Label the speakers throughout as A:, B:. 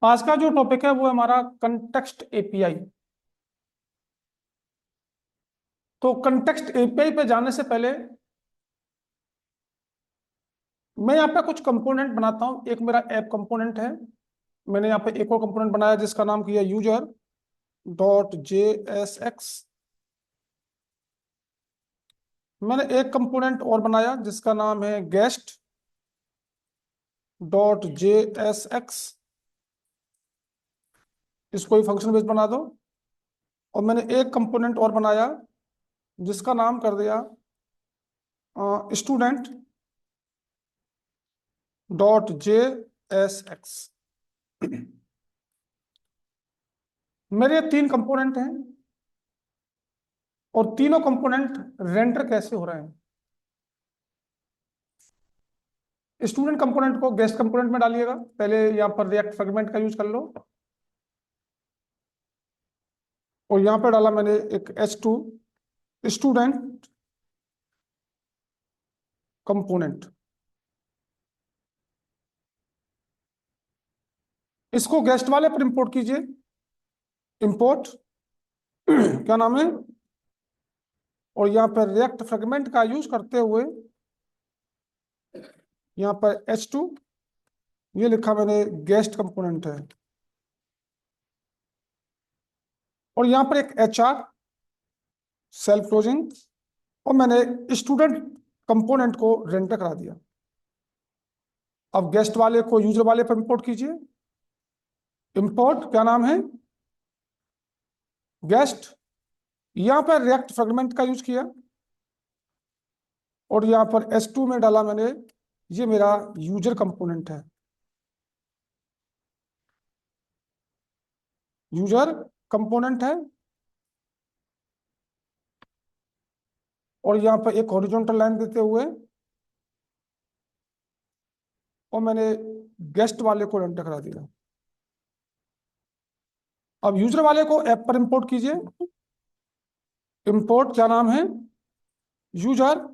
A: आज का जो टॉपिक है वो है हमारा कंटेक्स्ट एपीआई। तो कंटेक्स्ट एपीआई पे जाने से पहले मैं यहाँ पे कुछ कंपोनेंट बनाता हूँ। एक मेरा ऐप कंपोनेंट है। मैंने यहाँ पे एक और कंपोनेंट बनाया जिसका नाम किया यूजर डॉट JSX। मैंने एक कंपोनेंट और बनाया जिसका नाम है गेस्ट डॉट JSX। इसको ही फंक्शन बेस बना दो। और मैंने एक कंपोनेंट और बनाया जिसका नाम कर दिया स्टूडेंट डॉट JSX। मेरे तीन कंपोनेंट हैं और तीनों कंपोनेंट रेंडर कैसे हो रहे हैं। स्टूडेंट कंपोनेंट को गेस्ट कंपोनेंट में डालिएगा। पहले यहां पर रिएक्ट फ्रेगमेंट का यूज कर लो और यहां पर डाला मैंने एक H2 स्टूडेंट कंपोनेंट। इसको गेस्ट वाले पर इंपोर्ट कीजिए। इंपोर्ट क्या नाम है, और यहां पर रिएक्ट फ्रेगमेंट का यूज करते हुए यहां पर H2 ये लिखा मैंने गेस्ट कंपोनेंट है। और यहां पर एक HR सेल्फ क्लोजिंग और मैंने स्टूडेंट कंपोनेंट को रेंडर करा दिया। अब गेस्ट वाले को यूजर वाले पर इंपोर्ट कीजिए। इंपोर्ट क्या नाम है, गेस्ट। यहां पर रिएक्ट फ्रेगमेंट का यूज किया और यहां पर S2 में डाला मैंने, ये मेरा यूजर कंपोनेंट है। यूजर कंपोनेंट है और यहां पर एक हॉरिजॉन्टल लाइन देते हुए और मैंने गेस्ट वाले को रेंडर करा दिया। अब यूजर वाले को ऐप पर इंपोर्ट कीजिए। इंपोर्ट क्या नाम है, यूजर,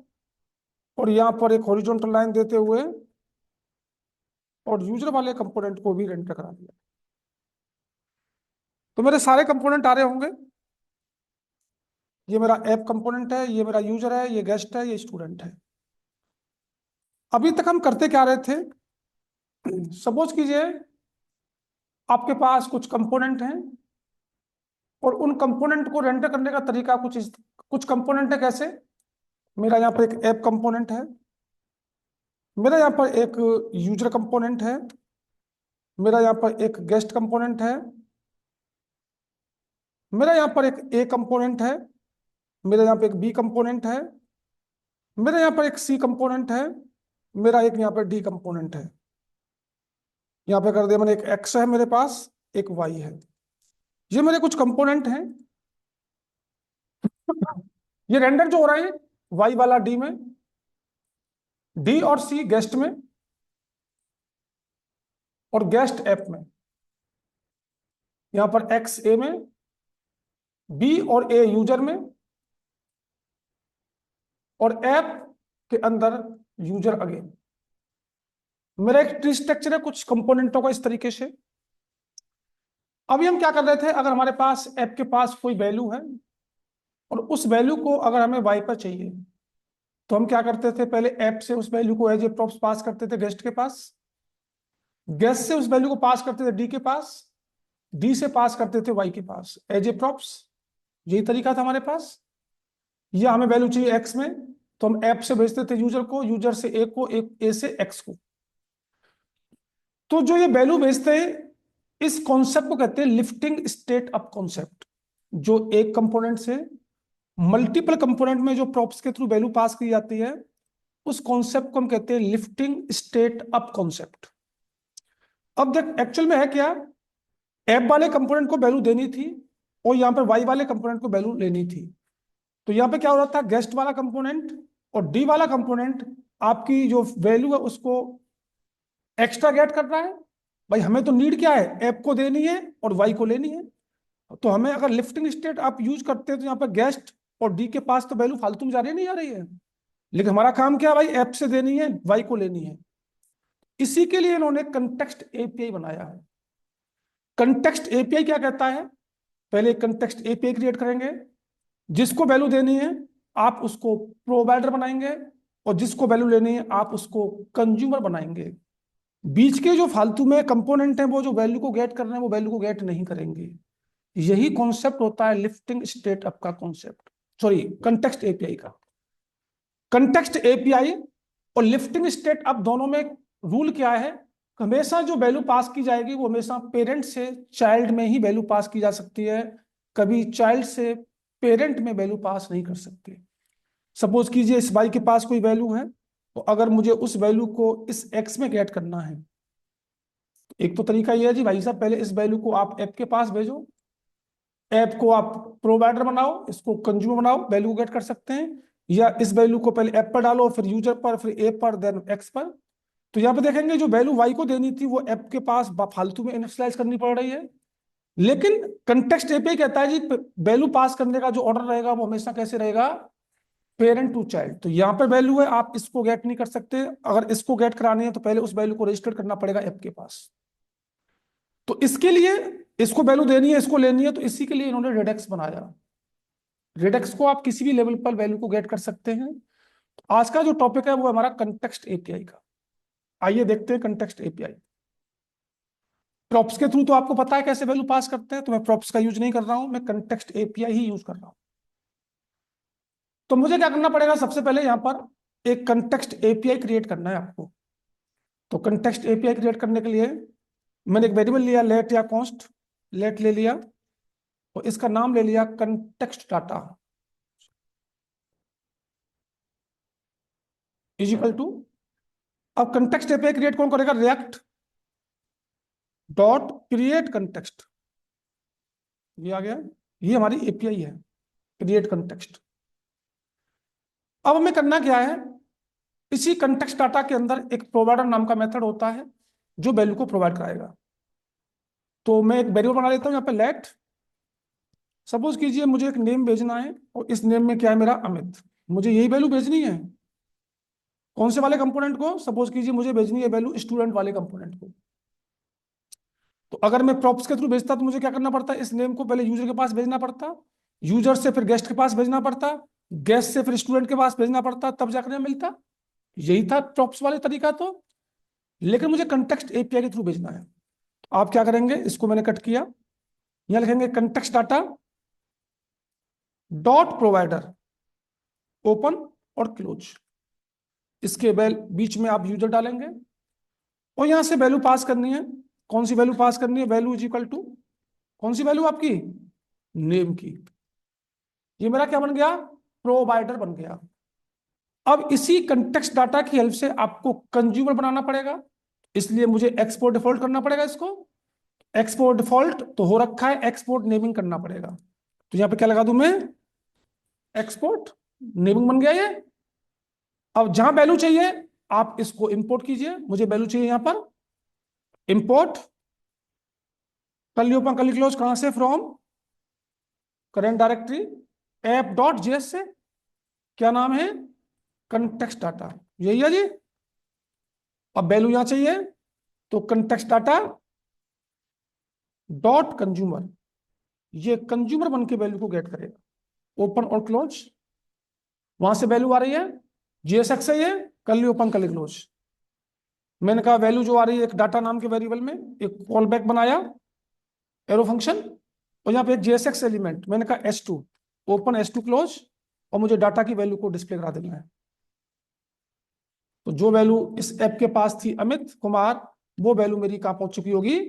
A: और यहां पर एक हॉरिजॉन्टल लाइन देते हुए और यूजर वाले कंपोनेंट को भी रेंडर करा दिया। तो मेरे सारे कंपोनेंट आ रहे होंगे। ये मेरा ऐप कंपोनेंट है, ये मेरा यूजर है, ये गेस्ट है, ये स्टूडेंट है। अभी तक हम करते क्या रहे थे, सपोज कीजिए आपके पास कुछ कंपोनेंट हैं और उन कंपोनेंट को रेंडर करने का तरीका कुछ कंपोनेंट है कैसे। मेरा यहाँ पर एक ऐप कंपोनेंट है, मेरा यहाँ पर एक यूजर कंपोनेंट है, मेरा यहाँ पर एक गेस्ट कंपोनेंट है, मेरा यहाँ पर एक ए कंपोनेंट है, मेरा यहाँ पर एक बी कंपोनेंट है, मेरा यहाँ पर एक सी कंपोनेंट है, मेरा एक यहाँ पर डी कंपोनेंट है। यहाँ पे कर दिया मैंने, एक एक्स है मेरे पास, एक वाई है। ये मेरे कुछ कंपोनेंट हैं। ये रेंडर जो हो रहा है वाई वाला डी में, डी और सी गेस्ट में और गेस्ट ऐप में। यहां पर एक्स ए में, बी और ए यूजर में और ऐप के अंदर यूजर अगेन। मेरा एक ट्री स्ट्रक्चर है कुछ कंपोनेंटों का इस तरीके से। अभी हम क्या कर रहे थे, अगर हमारे पास ऐप के पास कोई वैल्यू है और उस वैल्यू को अगर हमें वाई पर चाहिए तो हम क्या करते थे, पहले ऐप से उस वैल्यू को एज ए प्रॉप्स पास करते थे गेस्ट के पास, गेस्ट से उस वैल्यू को पास करते थे डी के पास, डी से पास करते थे वाई के पास एज ए प्रॉप्स। यही तरीका था हमारे पास। या हमें वैल्यू चाहिए एक्स में तो हम ऐप से भेजते थे यूजर को, यूजर से ए को, एक ए से एक्स को। तो जो ये वैल्यू भेजते हैं इस कॉन्सेप्ट को कहते हैं लिफ्टिंग स्टेट अप कॉन्सेप्ट। जो एक कंपोनेंट से मल्टीपल कंपोनेंट में जो प्रॉप्स के थ्रू वैल्यू पास की जाती है उस कॉन्सेप्ट को हम कहते हैं लिफ्टिंग स्टेट अप कॉन्सेप्ट। अब देख एक्चुअल में है क्या, ऐप वाले कंपोनेंट को वैल्यू देनी थी और यहां पर वाई वाले कंपोनेंट को वैल्यू लेनी थी। तो यहां पे क्या हो रहा था, गेस्ट वाला कंपोनेंट और डी वाला कंपोनेंट आपकी जो वैल्यू है उसको एक्स्ट्रा गेट कर रहा है। भाई हमें तो नीड क्या है, ऐप को देनी है और वाई को लेनी है। तो हमें अगर लिफ्टिंग स्टेट आप यूज करते हैं तो यहाँ पर गेस्ट और डी के पास तो वैल्यू फालतू में जा रही नहीं आ रही है, लेकिन हमारा काम क्या है भाई, ऐप से देनी है, वाई को लेनी है। इसी के लिए इन्होंने कंटेक्स्ट एपीआई बनाया है। कंटेक्स्ट एपीआई क्या कहता है, पहले कंटेक्स्ट एपीआई क्रिएट करेंगे, जिसको वैल्यू देनी है आप उसको प्रोवाइडर बनाएंगे, और जिसको वैल्यू लेनी है आप उसको कंज्यूमर बनाएंगे। बीच के जो फालतू में कंपोनेंट हैं वो जो वैल्यू को गेट कर रहे हैं वो वैल्यू को गेट नहीं करेंगे। यही कॉन्सेप्ट होता है लिफ्टिंग स्टेट अप का कॉन्सेप्ट, सॉरी कंटेक्स्ट एपीआई का। कंटेक्स्ट एपीआई और लिफ्टिंग स्टेट अप दोनों में रूल क्या है, हमेशा जो वैल्यू पास की जाएगी वो हमेशा पेरेंट से चाइल्ड में ही वैल्यू पास की जा सकती है, कभी चाइल्ड से पेरेंट में वैल्यू पास नहीं कर सकती। सपोज कीजिए इस वाई के पास कोई वैल्यू है, तो अगर मुझे उस वैल्यू को इस एक्स में गेट करना है, एक तो तरीका यह है जी भाई साहब पहले इस वैल्यू को आप ऐप के पास भेजो, ऐप को आप प्रोवाइडर बनाओ, इसको कंज्यूमर बनाओ, वैल्यू गेट कर सकते हैं, या इस वैल्यू को पहले ऐप पर डालो फिर यूजर पर फिर ऐप पर देन एक्स पर। तो यहाँ पे देखेंगे जो वैल्यू वाई को देनी थी वो ऐप के पास फालतू में इनिशियलाइज करनी पड़ रही है, लेकिन कंटेक्स्ट एपीआई कहता है जी वैल्यू पास करने का जो ऑर्डर रहेगा वो हमेशा कैसे रहेगा, पेरेंट टू चाइल्ड। तो यहाँ पे वैल्यू है आप इसको गेट नहीं कर सकते, अगर इसको गेट करानी है तो पहले उस वैल्यू को रजिस्टर करना पड़ेगा ऐप के पास। तो इसके लिए इसको वैल्यू देनी है इसको लेनी है, तो इसी के लिए इन्होंने रेडेक्स बनाया। रेडेक्स को आप किसी भी लेवल पर वैल्यू को गेट कर सकते हैं। तो आज का जो टॉपिक है वो हमारा कंटेक्स्ट एपीआई का। आइए देखते हैं कंटेक्स्ट एपीआई। प्रॉप्स के थ्रू तो आपको पता है कैसे वैल्यू पास करते हैं, तो मैं प्रॉप्स का यूज नहीं कर रहा हूं, मैं कंटेक्स्ट एपीआई ही यूज कर रहा हूं। तो मुझे क्या करना पड़ेगा, सबसे पहले यहां पर एक कंटेक्स्ट एपीआई क्रिएट करना है आपको। तो कंटेक्स्ट एपीआई क्रिएट करने के लिए मैंने एक वेरिएबल लिया लेट या कॉन्स्ट, लेट ले लिया और इसका नाम ले लिया context data is equal to. अब कंटेक्स्ट एपीआई क्रिएट कौन करेगा, रिएक्ट डॉट क्रिएट कंटेक्स्ट, ये आ गया, ये हमारी एपीआई है क्रिएट कंटेक्स्ट। अब हमें करना क्या है, इसी कंटेक्स्ट डाटा के अंदर एक प्रोवाइडर नाम का मेथड होता है जो वैल्यू को प्रोवाइड कराएगा। तो मैं एक वेरिएबल बना लेता हूं यहाँ पे लेट, सपोज कीजिए मुझे एक नेम भेजना है और इस नेम में क्या है मेरा अमित, मुझे यही वैल्यू भेजनी है। कौन से वाले कंपोनेंट को, सपोज कीजिए मुझे भेजनी है वैल्यू स्टूडेंट वाले कंपोनेंट को। तो अगर मैं प्रॉप्स के थ्रू भेजता तो मुझे क्या करना पड़ता, इस नेम को पहले यूजर के पास भेजना पड़ता, यूजर से फिर गेस्ट के पास भेजना पड़ता, गेस्ट से फिर स्टूडेंट के पास भेजना पड़ता, तब जाकर मिलता। यही था प्रॉप्स वाले तरीका तो। लेकिन मुझे कंटेक्स्ट एपीआई के थ्रू भेजना है, तो आप क्या करेंगे, इसको मैंने कट किया, यहां लिखेंगे context data dot provider open और क्लोज, इसके बीच में आप यूजर डालेंगे और यहां से वैल्यू पास करनी है। कौन सी वैल्यू पास करनी है, वैल्यू इज इक्वल टू कौन सी वैल्यू आपकी, नेम की। ये मेरा क्या बन गया, प्रोवाइडर बन गया। अब इसी कंटेक्स्ट डाटा की हेल्प से आपको कंज्यूमर बनाना पड़ेगा, इसलिए मुझे एक्सपोर्ट डिफॉल्ट करना पड़ेगा। इसको एक्सपोर्ट डिफॉल्ट तो हो रखा है, एक्सपोर्ट नेमिंग करना पड़ेगा। तो यहां पे क्या लगा दूं मैं, एक्सपोर्ट नेमिंग बन गया ये। अब जहां वैल्यू चाहिए आप इसको इंपोर्ट कीजिए, मुझे वैल्यू चाहिए यहां पर, import curly open curly close, कहां से, from current directory app dot JS से, क्या नाम है, कंटेक्स्ट डाटा, यही है जी। अब वैल्यू यहां चाहिए तो कंटेक्स्ट डाटा डॉट कंज्यूमर, ये कंज्यूमर बन के वैल्यू को गेट करेगा, ओपन और क्लोज, वहां से वैल्यू आ रही है जीएसएक्स से, ये कर्ली ओपन कर्ली क्लोज। मैंने कहा वैल्यू जो आ रही है एक डाटा नाम के वेरिएबल में, एक कॉल बैक बनाया एरो फंक्शन, और यहाँ पे एक जेएसएक्स एलिमेंट, मैंने कहा S2 ओपन S2 क्लोज, और मुझे डाटा की वैल्यू को डिस्प्ले करा देना है। तो जो वैल्यू इस ऐप के पास थी अमित कुमार, वो वैल्यू मेरी कहां पहुंच चुकी होगी,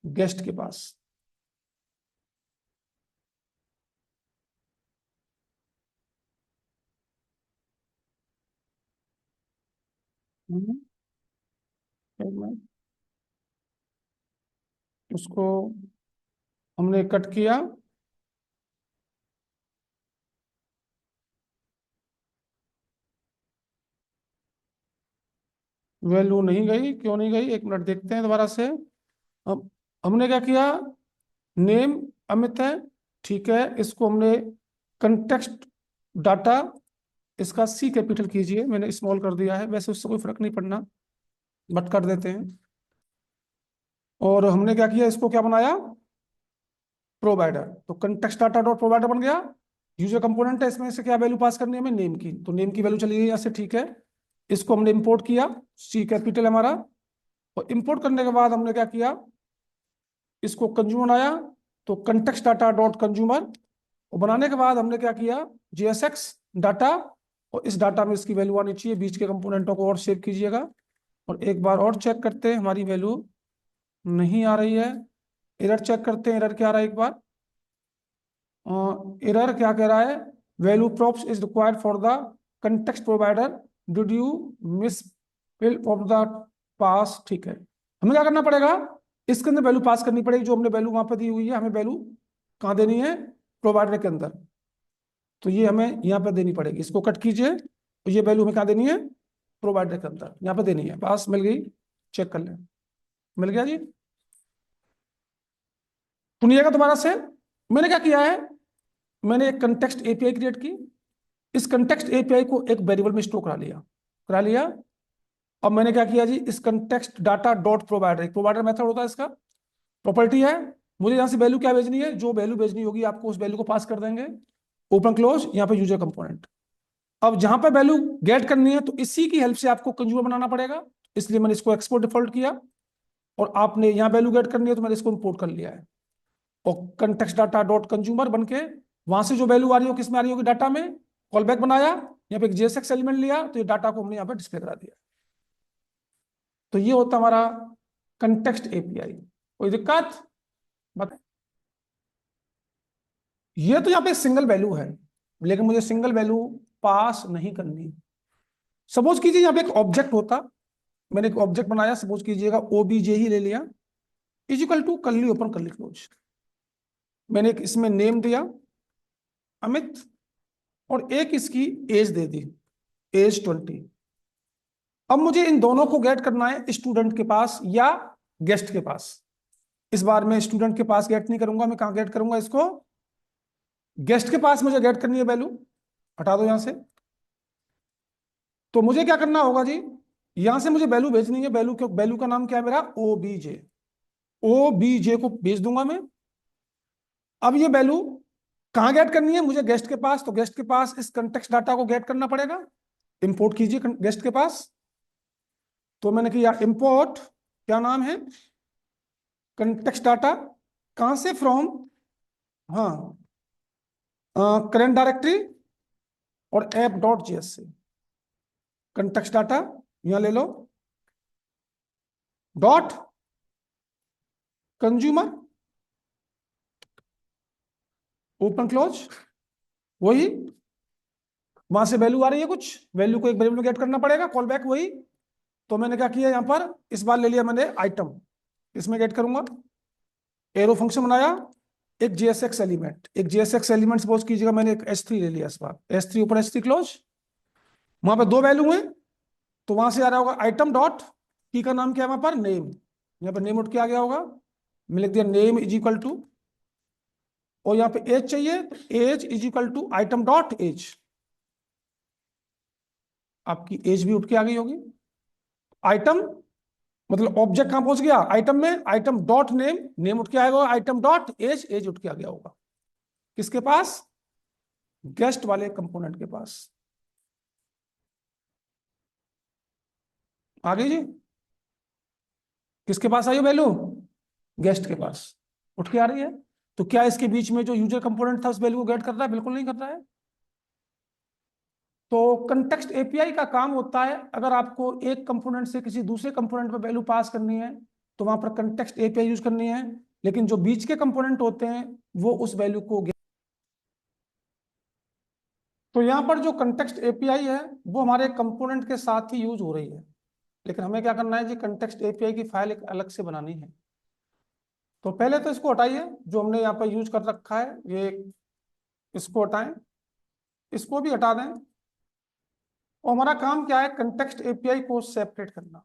A: गेस्ट के पास। एक मिनट, उसको हमने कट किया, वैल्यू नहीं गई, क्यों नहीं गई, एक मिनट देखते हैं दोबारा से। अब हमने क्या किया, नेम अमित है, ठीक है, इसको हमने कंटेक्स्ट डाटा, इसका सी कैपिटल कीजिए, मैंने स्मॉल कर दिया है, वैसे उससे कोई फर्क नहीं पड़ना, बट कर देते हैं। और हमने क्या किया, इसको क्या बनाया, प्रोवाइडर। तो कंटेक्स्ट डाटा डॉट प्रोवाइडर बन गया। यूजर कंपोनेंट है, इसमें से क्या वैल्यू पास करनी है हमें, नेम की। तो नेम की वैल्यू चली गई यहाँ से, ठीक है। इसको हमने इंपोर्ट किया, सी कैपिटल हमारा। और इंपोर्ट करने के बाद हमने क्या किया, इसको कंज्यूमर बनाया। तो कंटेक्स्ट डाटा डॉट कंज्यूमर, और बनाने के बाद हमने क्या किया, जीएसएक्स डाटा। और इस डाटा में इसकी वैल्यू आनी चाहिए, बीच के कंपोनेंटों को और सेव कीजिएगा। और एक बार और चेक करते हैं, हमारी वैल्यू नहीं आ रही है। एरर चेक करते हैं, एरर क्या आ रहा है एक बार। एरर क्या कह रहा है, value props is required for the context provider, did you miss fill of the pass. ठीक है, हमें क्या करना पड़ेगा, इसके अंदर वैल्यू पास करनी पड़ेगी, जो हमने वैल्यू वहां पर दी हुई है, हमें वैल्यू कहाँ देनी है, प्रोवाइडर के अंदर। तो ये हमें यहाँ पर देनी पड़ेगी, इसको कट कीजिए। तो ये वैल्यू हमें कहाँ देनी है, प्रोवाइडर के अंदर, यहाँ पर देनी है। पास मिल गई, चेक कर लें, मिल गया जी। सुनिएगा दोबारा से, मैंने क्या किया है, मैंने एक कंटेक्स्ट एपीआई क्रिएट की। इस कंटेक्स्ट एपीआई को एक वेरिएबल में स्टोर करा लिया। अब मैंने क्या किया जी, इस context data dot provider, provider method होता है इसका, प्रॉपर्टी है। मुझे यहाँ से वैल्यू क्या भेजनी है, जो वैल्यू भेजनी होगी आपको उस वैल्यू को पास कर देंगे। ओपन क्लोज, यहाँ पे यूजर कंपोनेंट। अब जहां पे वैल्यू गेट करनी है, तो इसी की हेल्प से आपको कंज्यूमर बनाना पड़ेगा, इसलिए मैंने इसको एक्सपोर्ट डिफॉल्ट किया। और आपने यहाँ वैल्यू गेट करनी है, तो मैंने इसको इंपोर्ट कर लिया है। और कंटेक्स्ट डाटा डॉट कंज्यूमर बन के वहां से जो वैल्यू आ रही हो, किस में आ रही होगी, डाटा में। कॉल बैक बनाया, यहाँ पे एक जेएसएक्स एलिमेंट लिया, तो ये डाटा को हमने यहाँ पे डिस्प्ले करा दिया। तो ये होता हमारा कंटेक्स्ट एपीआई। कोई दिक्कत बता, ये तो यहाँ पे सिंगल वैल्यू है, लेकिन मुझे सिंगल वैल्यू पास नहीं करनी। सपोज कीजिए यहाँ पे एक ऑब्जेक्ट होता, मैंने एक ऑब्जेक्ट बनाया, सपोज कीजिएगा ओबीजे ही ले लिया, is equal to curly open curly close. मैंने एक इसमें नेम दिया अमित, और एक इसकी एज दे दी, एज 20। अब मुझे इन दोनों को गेट करना है स्टूडेंट के पास या गेस्ट के पास। इस बार मैं स्टूडेंट के पास गेट नहीं करूंगा, मैं कहां गेट करूंगा इसको, गेस्ट के पास मुझे गेट करनी है वैल्यू। हटा दो यहां से। तो मुझे क्या करना होगा जी, यहां से मुझे वैल्यू भेजनी है, वैल्यू का नाम क्या है मेरा, ओबीजे। ओबीजे को भेज दूंगा मैं। अब ये वैल्यू कहां गेट करनी है मुझे, गेस्ट के पास। तो गेस्ट के पास इस कंटेक्स्ट डाटा को गेट करना पड़ेगा। इंपोर्ट कीजिए गेस्ट के पास। तो मैंने किया इंपोर्ट, क्या नाम है, कंटेक्स्ट डाटा, कहां से, फ्रॉम, हाँ, करेंट डायरेक्टरी और ऐप डॉट जेएस से। कंटेक्स्ट डाटा यहां ले लो, डॉट कंज्यूमर, ओपन क्लोज, वही वहां से वैल्यू आ रही है कुछ, वैल्यू को एक वेरिएबल में गेट करना पड़ेगा, कॉल बैक वही। तो मैंने क्या किया, यहां पर इस बार ले लिया मैंने आइटम, इसमें गेट करूंगा। एरो फंक्शन बनाया, एक जेएसएक्स एलिमेंट, सपोज कीजिएगा मैंने एक S3 ले लिया, इस बार S3 ऊपर S3 क्लोज। वहां पर दो वैल्यू है, तो वहां से आ रहा होगा आइटम डॉट की का नाम क्या है वहां पर, नेम। यहाँ पर नेम उठ के आ गया होगा, मैं लिख दिया नेम इज इक्वल टू, और यहाँ पे एज चाहिए, तो age is equal to item dot age. आपकी एज भी उठ के आ गई होगी। आइटम मतलब ऑब्जेक्ट कहां पहुंच गया, आइटम में, आइटम डॉट नेम, नेम उठ के आएगा, आइटम डॉट एज, एज उठ के आ गया होगा किसके पास, गेस्ट वाले कंपोनेंट के पास। आ गई जी, किसके पास आई वैल्यू, गेस्ट के पास उठ के आ रही है। तो क्या इसके बीच में जो यूजर कंपोनेंट था उस वैल्यू को गेट कर रहा है, बिल्कुल नहीं कर रहा है। तो कंटेक्स्ट एपीआई का काम होता है, अगर आपको एक कंपोनेंट से किसी दूसरे कंपोनेंट पर वैल्यू पास करनी है, तो वहां पर कंटेक्स्ट एपीआई यूज करनी है। लेकिन जो बीच के कंपोनेंट होते हैं वो उस वैल्यू को, तो यहां पर जो कंटेक्स्ट एपीआई है वो हमारे कंपोनेंट के साथ ही यूज हो रही है। लेकिन हमें क्या करना है जी, कंटेक्स्ट एपीआई की फाइल एक अलग से बनानी है। तो पहले तो इसको हटाइए, जो हमने यहाँ पर यूज कर रखा है ये, इसको हटाएं, इसको भी हटा दें। और हमारा काम क्या है, कंटेक्स्ट एपीआई को सेपरेट करना।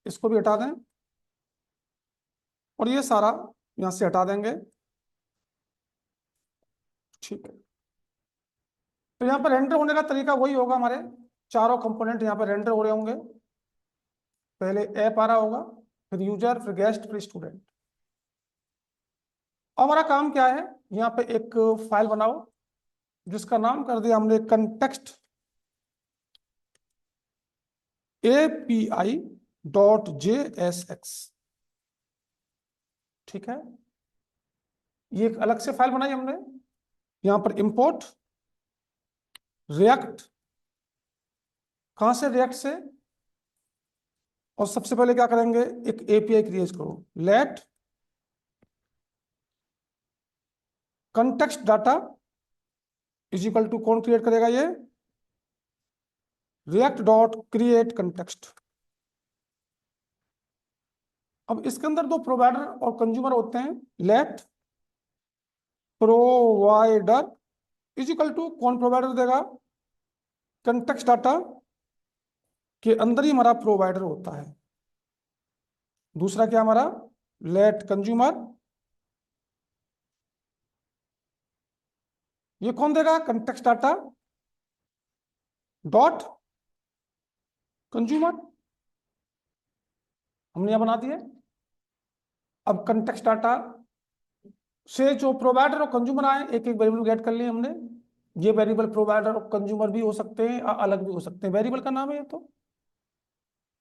A: इसको भी हटा दें, और ये सारा यहां से हटा देंगे। ठीक है, तो यहाँ पर रेंडर होने का तरीका वही होगा, हमारे चारों कंपोनेंट यहाँ पर रेंडर हो रहे होंगे। पहले ऐप आ रहा होगा, फिर यूजर, फिर गेस्ट, फिर स्टूडेंट। हमारा काम क्या है, यहाँ पे एक फाइल बनाओ जिसका नाम कर दिया हमने context API.jsx। ठीक है, ये एक अलग से फाइल बनाई हमने। यहां पर इंपोर्ट रिएक्ट, कहां से, रिएक्ट से। और सबसे पहले क्या करेंगे, एक एपीआई क्रिएट करो, let context data is equal to, कौन क्रिएट करेगा ये, रिएक्ट डॉट क्रिएट कंटेक्स्ट। अब इसके अंदर दो प्रोवाइडर और कंज्यूमर होते हैं, let provider is equal to, कौन प्रोवाइडर देगा, कंटेक्स्ट डाटा के अंदर ही हमारा प्रोवाइडर होता है। दूसरा क्या हमारा, लेट कंज्यूमर, ये कौन देगा, कंटेक्स्ट डाटा डॉट कंज्यूमर, हमने यहां बना दिया। अब कंटेक्स्ट डाटा से जो प्रोवाइडर और कंज्यूमर आए, एक एक वेरिएबल गेट कर लिए हमने। ये वेरिएबल प्रोवाइडर और कंज्यूमर भी हो सकते हैं, अलग भी हो सकते हैं, वेरिएबल का नाम है ये तो।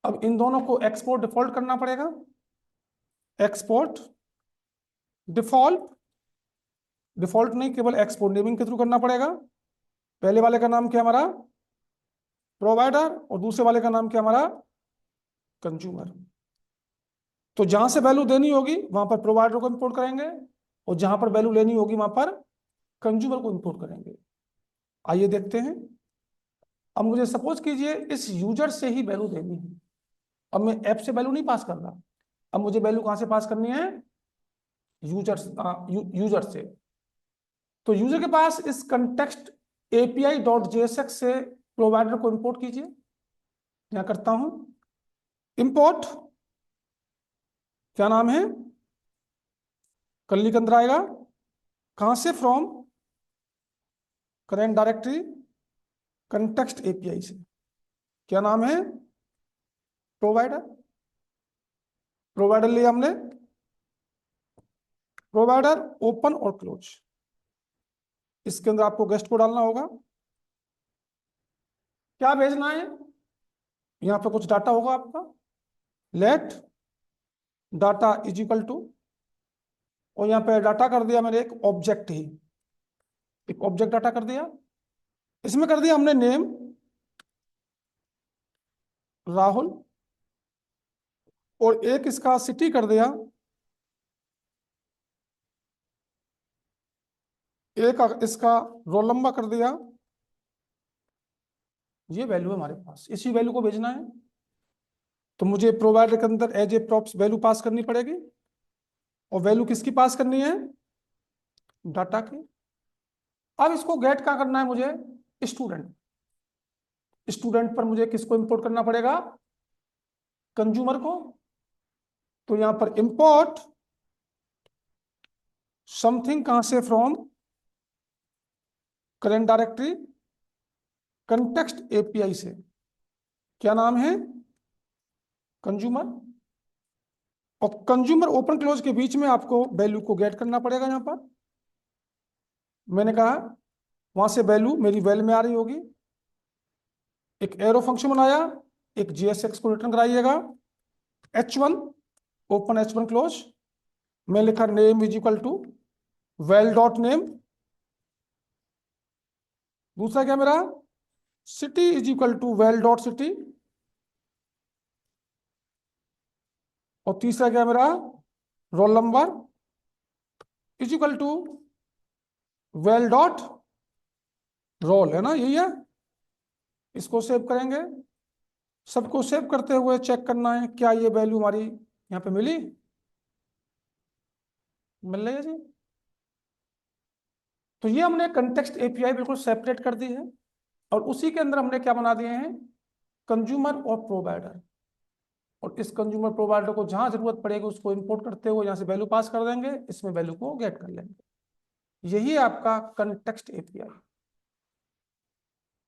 A: अब इन दोनों को एक्सपोर्ट डिफॉल्ट करना पड़ेगा, एक्सपोर्ट डिफॉल्ट, डिफॉल्ट नहीं केवल एक्सपोर्ट नेमिंग के थ्रू करना पड़ेगा। पहले वाले का नाम क्या हमारा, प्रोवाइडर, और दूसरे वाले का नाम क्या हमारा, कंज्यूमर। तो जहां से वैल्यू देनी होगी वहां पर प्रोवाइडर को इंपोर्ट करेंगे, और जहां पर वैल्यू लेनी होगी वहां पर कंज्यूमर को इंपोर्ट करेंगे। आइए देखते हैं। अब मुझे सपोज कीजिए इस यूजर से ही वैल्यू देनी है। अब मैं ऐप से वैल्यू नहीं पास कर रहा, अब मुझे वैल्यू कहां से पास करनी है, यूजर से। तो यूजर के पास इस कंटेक्स्ट API.jsx से प्रोवाइडर को इंपोर्ट कीजिए। क्या करता हूं, इंपोर्ट, क्या नाम है, कर्ली के अंदर आएगा, कहां से, from current directory context API से, क्या नाम है, प्रोवाइडर। प्रोवाइडर लिया हमने, प्रोवाइडर ओपन और क्लोज, इसके अंदर आपको गेस्ट को डालना होगा। क्या भेजना है, यहां पे कुछ डाटा होगा आपका, let data is equal to, और यहां पे डाटा कर दिया मैंने एक ऑब्जेक्ट ही, एक ऑब्जेक्ट डाटा कर दिया। इसमें कर दिया हमने नेम राहुल, और एक इसका सिटी कर दिया, एक इसका रोल नंबर कर दिया। ये वैल्यू है हमारे पास, इसी वैल्यू को भेजना है। तो मुझे प्रोवाइडर के अंदर as a props value pass करनी पड़ेगी, और वैल्यू किसकी पास करनी है, डाटा की। अब इसको गेट क्या करना है मुझे, स्टूडेंट। स्टूडेंट पर मुझे किसको इंपोर्ट करना पड़ेगा, कंज्यूमर को। तो यहां पर इंपोर्ट समथिंग, कहां से, from current directory context API से, क्या नाम है, कंज्यूमर। और कंज्यूमर ओपन क्लोज के बीच में आपको वैल्यू को गेट करना पड़ेगा। यहां पर मैंने कहा वहां से वैल्यू मेरी वेल में आ रही होगी, एक एरो फंक्शन बनाया, एक JSX को return कराइएगा, H1 open H1 close, मैं लिखा name is equal to val dot name. दूसरा क्या मेरा, city is equal to val dot city. और तीसरा क्या मेरा, roll number is equal to val dot roll, है ना, यही है। इसको सेव करेंगे, सबको सेव करते हुए चेक करना है क्या ये वैल्यू हमारी यहाँ पे मिली, मिल रही है जी। तो ये हमने कंटेक्स्ट API बिल्कुल सेपरेट कर दी है, और उसी के अंदर हमने क्या बना दिए हैं, कंज्यूमर और प्रोवाइडर। और इस कंज्यूमर प्रोवाइडर को जहां जरूरत पड़ेगी उसको इंपोर्ट करते हुए यहाँ से वैल्यू पास कर देंगे, इसमें वैल्यू को गेट कर लेंगे। यही है आपका कंटेक्स्ट API।